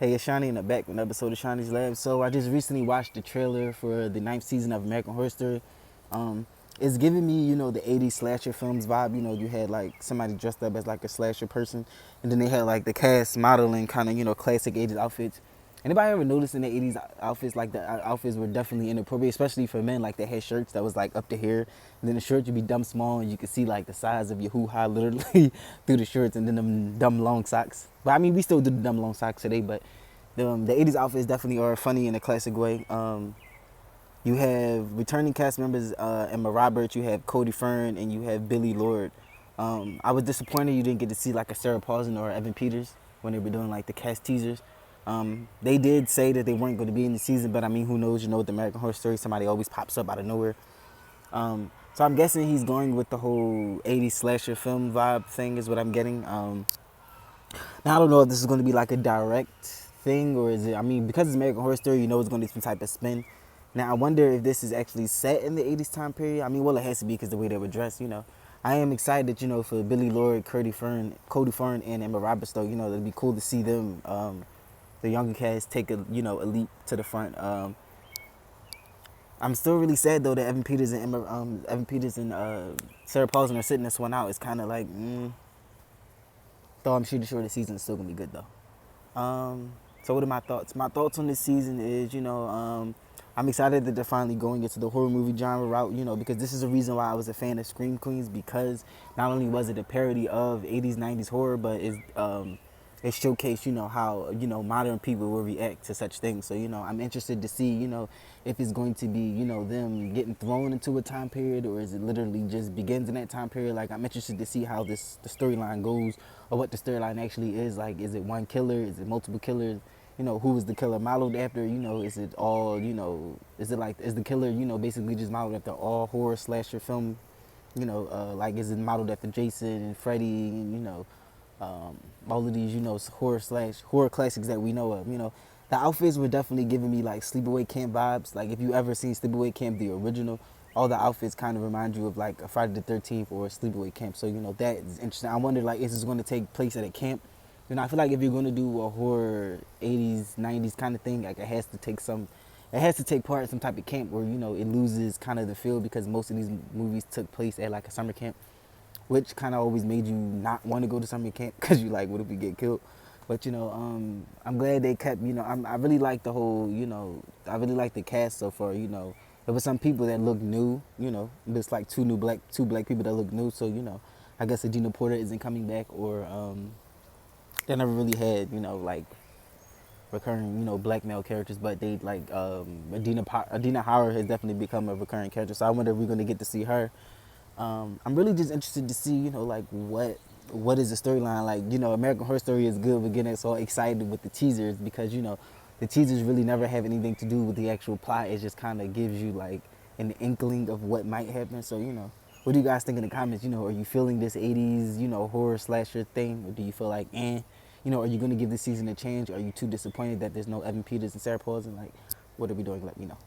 Hey, it's Shawnee in the back with an episode of Shawnee's Lab. So I just recently watched the trailer for the 9th season of American Horror Story. Um, it's giving me, the 80s slasher films vibe. You had like somebody dressed up as like a slasher person, and then they had like the cast modeling kind of, classic 80s outfits. Anybody ever noticed in the 80s outfits, like the outfits were definitely inappropriate, especially for men, like they had shirts that was like up to here, and then the shirt would be dumb small, and you could see like the size of your hoo-ha literally through the shirts, and then them dumb long socks. But I mean, we still do the dumb long socks today, but the 80s outfits definitely are funny in a classic way. You have returning cast members, Emma Roberts, you have Cody Fern, and you have Billy Lord. I was disappointed you didn't get to see like a Sarah Paulson or Evan Peters when they were doing like the cast teasers. They did say that they weren't going to be in the season, but I mean, who knows? With the American Horror Story, somebody always pops up out of nowhere. So I'm guessing he's going with the whole 80s slasher film vibe thing is what I'm getting. Now, I don't know if this is going to be like a direct thing or is it, I mean, because it's American Horror Story, it's going to be some type of spin. Now, I wonder if this is actually set in the 80s time period. I mean, well, it has to be because the way they were dressed. I am excited, for Billy Lord, Cody Fern, and Emma Roberts, though. It'd be cool to see them, the younger cast, take a leap to the front. I'm still really sad, though, that Evan Peters and Sarah Paulson are sitting this one out. It's kind of like, though I'm pretty sure the season is still going to be good, though. So what are my thoughts? My thoughts on this season is, I'm excited that they're finally going into the horror movie genre route, because this is the reason why I was a fan of Scream Queens, because not only was it a parody of 80s, 90s horror, but it showcased, how, modern people will react to such things. So, I'm interested to see, if it's going to be, them getting thrown into a time period, or is it literally just begins in that time period. Like, I'm interested to see how the storyline goes, or what the storyline actually is. Like, is it one killer? Is it multiple killers? Who is the killer modeled after? Is it all, is the killer, basically just modeled after all horror slasher film? Like, is it modeled after Jason and Freddy and, all of these, horror classics that we know of? The outfits were definitely giving me like Sleepaway Camp vibes. Like, if you ever seen Sleepaway Camp, the original, all the outfits kind of remind you of like a Friday the 13th or a Sleepaway Camp. So, that is interesting. I wonder, like, is this going to take place at a camp? I feel like if you're going to do a horror 80s, 90s kind of thing, like, it has to take part in some type of camp where, it loses kind of the feel, because most of these movies took place at like a summer camp, which kind of always made you not want to go to summer camp because you like, what if we get killed? But, I'm glad they kept, I really like the whole, I really like the cast so far. There were some people that look new, it's like two black people that look new. So, I guess Adina Porter isn't coming back, or they never really had, like recurring, black male characters, but they like Adina Howard has definitely become a recurring character. So I wonder if we're gonna get to see her. I'm really just interested to see, like what is the storyline like. American Horror Story is good with getting us all excited with the teasers, because the teasers really never have anything to do with the actual plot. It just kind of gives you like an inkling of what might happen. So what do you guys think in the comments? Are you feeling this 80s, horror slasher thing, or do you feel like, are you going to give this season a change? Or are you too disappointed that there's no Evan Peters and Sarah Paulson? Like, what are we doing? Let me know.